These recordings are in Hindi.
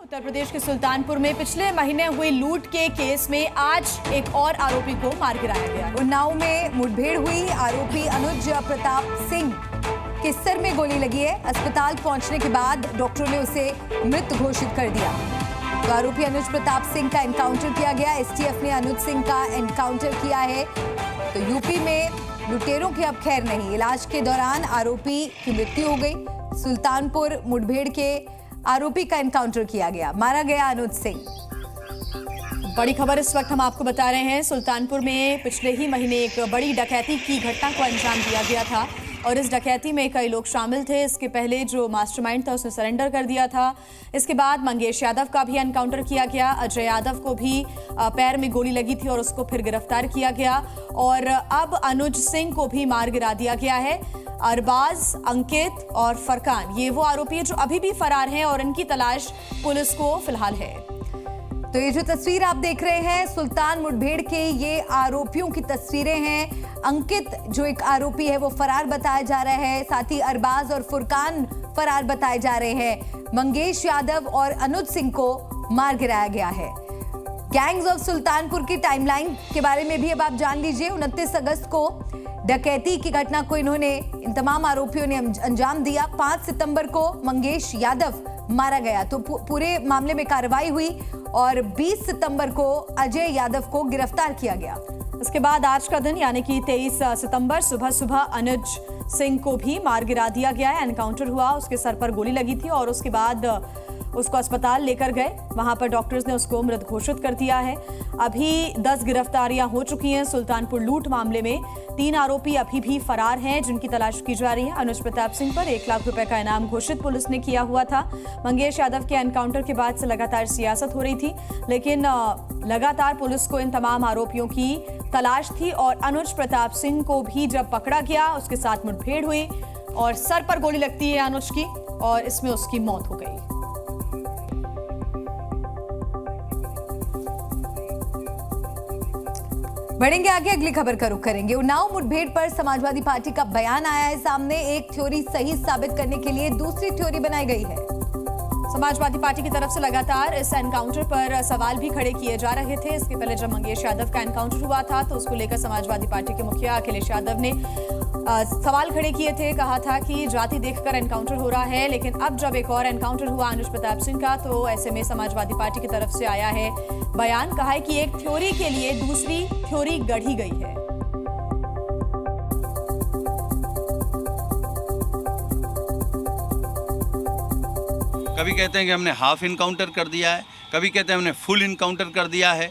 उत्तर प्रदेश के सुल्तानपुर में पिछले महीने हुई लूट के केस में आज एक और आरोपी को मार गिराया गया। उन्नाव में मुठभेड़ हुई। आरोपी अनुज प्रताप सिंह के सिर में गोली लगी है। अस्पताल पहुंचने के बाद डॉक्टरों ने उसे मृत घोषित कर दिया। तो आरोपी अनुज प्रताप सिंह का एनकाउंटर किया गया। एसटीएफ ने अनुज सिंह का एनकाउंटर किया है। तो यूपी में लुटेरों की अब खैर नहीं। इलाज के दौरान आरोपी की मृत्यु हो गई। सुल्तानपुर मुठभेड़ के आरोपी का एनकाउंटर किया गया, मारा गया अनुज सिंह। बड़ी खबर इस वक्त हम आपको बता रहे हैं। सुल्तानपुर में पिछले ही महीने एक बड़ी डकैती की घटना को अंजाम दिया गया था और इस डकैती में कई लोग शामिल थे। इसके पहले जो मास्टरमाइंड था उसने सरेंडर कर दिया था। इसके बाद मंगेश यादव का भी एनकाउंटर किया गया। अजय यादव को भी पैर में गोली लगी थी और उसको फिर गिरफ्तार किया गया और अब अनुज सिंह को भी मार गिरा दिया गया है। अरबाज, अंकित और फरकान ये वो आरोपी हैं जो अभी भी फरार हैं और इनकी तलाश पुलिस को फिलहाल है। तो ये जो तस्वीर आप देख रहे हैं सुल्तान मुठभेड़ के, ये आरोपियों की तस्वीरें हैं। अंकित जो एक आरोपी है वो फरार बताया जा रहा है, साथ ही अरबाज और फुरकान फरार बताए जा रहे हैं। मंगेश यादव और अनुज सिंह को मार गिराया गया है। गैंग्स ऑफ सुल्तानपुर की टाइमलाइन के बारे में भी अब आप जान लीजिए। 29 अगस्त को डकैती की घटना को इन तमाम आरोपियों ने अंजाम दिया। 5 सितंबर को मंगेश यादव मारा गया। तो पूरे मामले में कार्रवाई हुई और 20 सितंबर को अजय यादव को गिरफ्तार किया गया। इसके बाद आज का दिन यानी कि 23 सितंबर सुबह अनुज सिंह को भी मार गिरा दिया गया है। एनकाउंटर हुआ, उसके सर पर गोली लगी थी और उसके बाद उसको अस्पताल लेकर गए। वहां पर डॉक्टर्स ने उसको मृत घोषित कर दिया है। अभी 10 गिरफ्तारियां हो चुकी हैं सुल्तानपुर लूट मामले में। 3 आरोपी अभी भी फरार हैं जिनकी तलाश की जा रही है। अनुज प्रताप सिंह पर 1 लाख रुपए का इनाम घोषित पुलिस ने किया हुआ था। मंगेश यादव के एनकाउंटर के बाद से लगातार सियासत हो रही थी, लेकिन लगातार पुलिस को इन तमाम आरोपियों की तलाश थी और अनुज प्रताप सिंह को भी जब पकड़ा गया उसके साथ मुठभेड़ हुई और सर पर गोली लगती है अनुज की और इसमें उसकी मौत हो गई। बढ़ेंगे आगे, अगली खबर का रुख करेंगे। उन्नाव मुठभेड़ पर समाजवादी पार्टी का बयान आया है सामने। एक थ्योरी सही साबित करने के लिए दूसरी थ्योरी बनाई गई है। समाजवादी पार्टी की तरफ से लगातार इस एनकाउंटर पर सवाल भी खड़े किए जा रहे थे। इसके पहले जब मंगेश यादव का एनकाउंटर हुआ था तो उसको लेकर समाजवादी पार्टी के मुखिया अखिलेश यादव ने सवाल खड़े किए थे। कहा था कि जाति देखकर एनकाउंटर हो रहा है, लेकिन अब जब एक और एनकाउंटर हुआ अनुज प्रताप सिंह का तो ऐसे में समाजवादी पार्टी की तरफ से आया है बयान। कहा है कि एक थ्योरी के लिए दूसरी थ्योरी गढ़ी गई है। कभी कहते हैं कि हमने हाफ इनकाउंटर कर दिया है, कभी कहते हैं हमने फुल इनकाउंटर कर दिया है।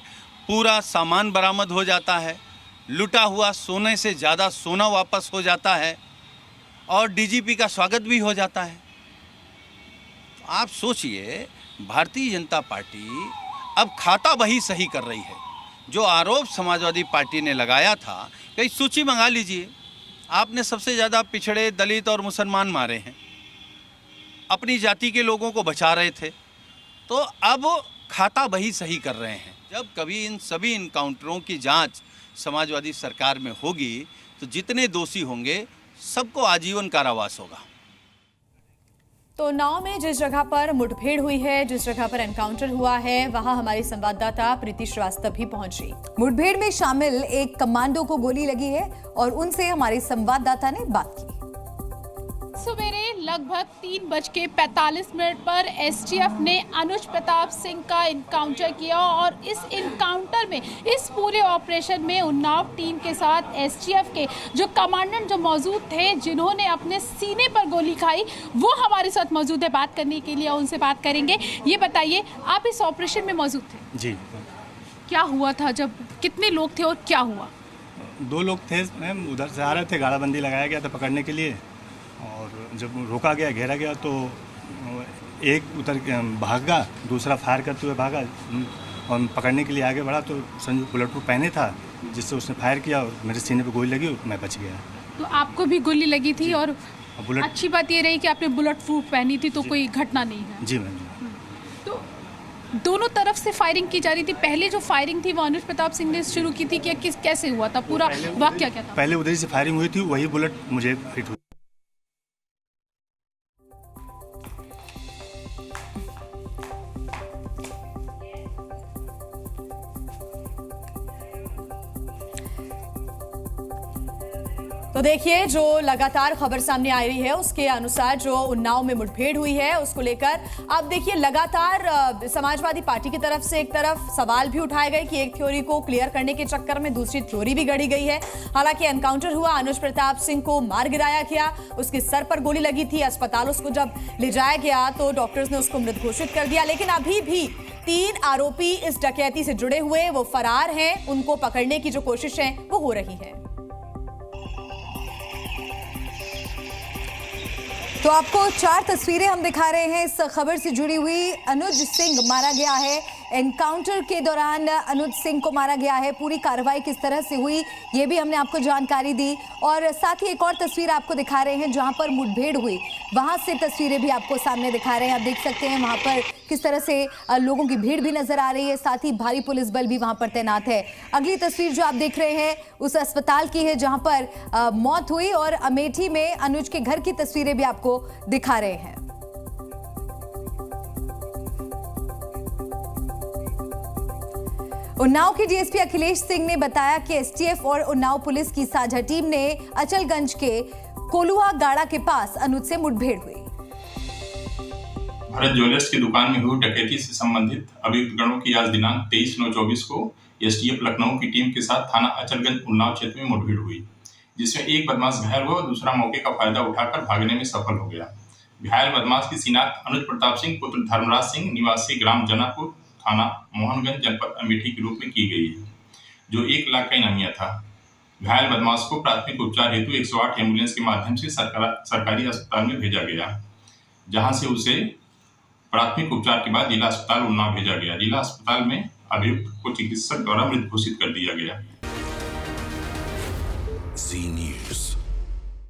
पूरा सामान बरामद हो जाता है, लुटा हुआ सोने से ज़्यादा सोना वापस हो जाता है और डीजीपी का स्वागत भी हो जाता है। आप सोचिए, भारतीय जनता पार्टी अब खाता बही सही कर रही है। जो आरोप समाजवादी पार्टी ने लगाया था, कई सूची मंगा लीजिए, आपने सबसे ज़्यादा पिछड़े, दलित और मुसलमान मारे हैं, अपनी जाति के लोगों को बचा रहे थे, तो अब खाता बही सही कर रहे हैं। जब कभी इन सभी इनकाउंटरों की जांच समाजवादी सरकार में होगी तो जितने दोषी होंगे सबको आजीवन कारावास होगा। तो उन्नाव में जिस जगह पर मुठभेड़ हुई है, जिस जगह पर एनकाउंटर हुआ है, वहां हमारी संवाददाता प्रीति श्रीवास्तव भी पहुंची। मुठभेड़ में शामिल एक कमांडो को गोली लगी है और उनसे हमारी संवाददाता ने बात की। सवेरे लगभग 3:45 पर एसटीएफ ने अनुज प्रताप सिंह का इनकाउंटर किया और इस इनकाउंटर में, इस पूरे ऑपरेशन में उन्नाव टीम के साथ एसटीएफ के जो कमांडेंट जो मौजूद थे, जिन्होंने अपने सीने पर गोली खाई, वो हमारे साथ मौजूद है। बात करने के लिए उनसे बात करेंगे। ये बताइए, आप इस ऑपरेशन में मौजूद थे? जी। क्या हुआ था, जब कितने लोग थे और क्या हुआ? 2 लोग थे मैम, उधर से आ रहे थे, गाड़ाबंदी लगाया गया था पकड़ने के लिए और जब रोका गया, घेरा गया तो एक उतर भागा, दूसरा फायर करते हुए भागा और पकड़ने के लिए आगे बढ़ा तो संजू बुलेट प्रूफ पहने था, जिससे उसने फायर किया और मेरे सीने पे गोली लगी और मैं बच गया। तो आपको भी गोली लगी थी और अच्छी बात ये रही कि आपने बुलेट प्रूफ पहनी थी, तो कोई घटना नहीं है। जी मैम। तो दोनों तरफ से फायरिंग की जा रही थी। पहले जो फायरिंग थी वो अनुज प्रताप सिंह ने शुरू की थी, क्या कैसे हुआ था, पूरा वाकया क्या था? पहले उधर से फायरिंग हुई थी, वही बुलेट मुझे हिट हुई। तो देखिए, जो लगातार खबर सामने आ रही है उसके अनुसार जो उन्नाव में मुठभेड़ हुई है उसको लेकर अब देखिए लगातार समाजवादी पार्टी की तरफ से एक तरफ सवाल भी उठाए गए कि एक थ्योरी को क्लियर करने के चक्कर में दूसरी थ्योरी भी गढ़ी गई है। हालांकि एनकाउंटर हुआ, अनुज प्रताप सिंह को मार गिराया गया, उसके सर पर गोली लगी थी। अस्पताल उसको जब ले जाया गया तो डॉक्टर्स ने उसको मृत घोषित कर दिया, लेकिन अभी भी 3 आरोपी इस डकैती से जुड़े हुए वो फरार हैं। उनको पकड़ने की जो कोशिश है वो हो रही है। तो आपको 4 तस्वीरें हम दिखा रहे हैं इस खबर से जुड़ी हुई। अनुज सिंह मारा गया है, एनकाउंटर के दौरान अनुज सिंह को मारा गया है। पूरी कार्रवाई किस तरह से हुई ये भी हमने आपको जानकारी दी, और साथ ही एक और तस्वीर आपको दिखा रहे हैं जहां पर मुठभेड़ हुई, वहां से तस्वीरें भी आपको सामने दिखा रहे हैं। आप देख सकते हैं वहां पर किस तरह से लोगों की भीड़ भी नजर आ रही है, साथ ही भारी पुलिस बल भी वहां पर तैनात है। अगली तस्वीर जो आप देख रहे हैं उस अस्पताल की है जहां पर मौत हुई, और अमेठी में अनुज के घर की तस्वीरें भी आपको दिखा रहे हैं। उन्नाव के डीएसपी अखिलेश सिंह ने बताया कि एसटीएफ और उन्नाव पुलिस की साझा टीम ने अचलगंज के कोलुआ गाड़ा के पास अनुज से मुठभेड़ हुई। भारत ज्वेलर्स की दुकान में हुई डकैती से संबंधित अभियुक्त गणों की आज दिनांक 23/9/24 को एसटीएफ लखनऊ की टीम के साथ थाना अचलगंज उन्नाव क्षेत्र में मुठभेड़ हुई, जिसमें एक बदमाश घायल हुआ और दूसरा मौके का फायदा उठाकर भागने में सफल हो गया। घायल बदमाश की शिनाख्त अनुज प्रताप सिंह पुत्र धर्मराज सिंह निवासी ग्राम जनापुर थाना मोहनगंज जनपद अमेठी के रूप में की गई है, जो 1 लाख का इनामिया था। घायल बदमाश को प्राथमिक उपचार हेतु 108 एम्बुलेंस के माध्यम से सरकारी अस्पताल में भेजा गया, जहां से उसे प्राथमिक उपचार के बाद जिला अस्पताल उन्नाव भेजा गया। जिला अस्पताल में अभियुक्त को चिकित्सक द्वारा मृत घोषित कर दिया गया। Z News।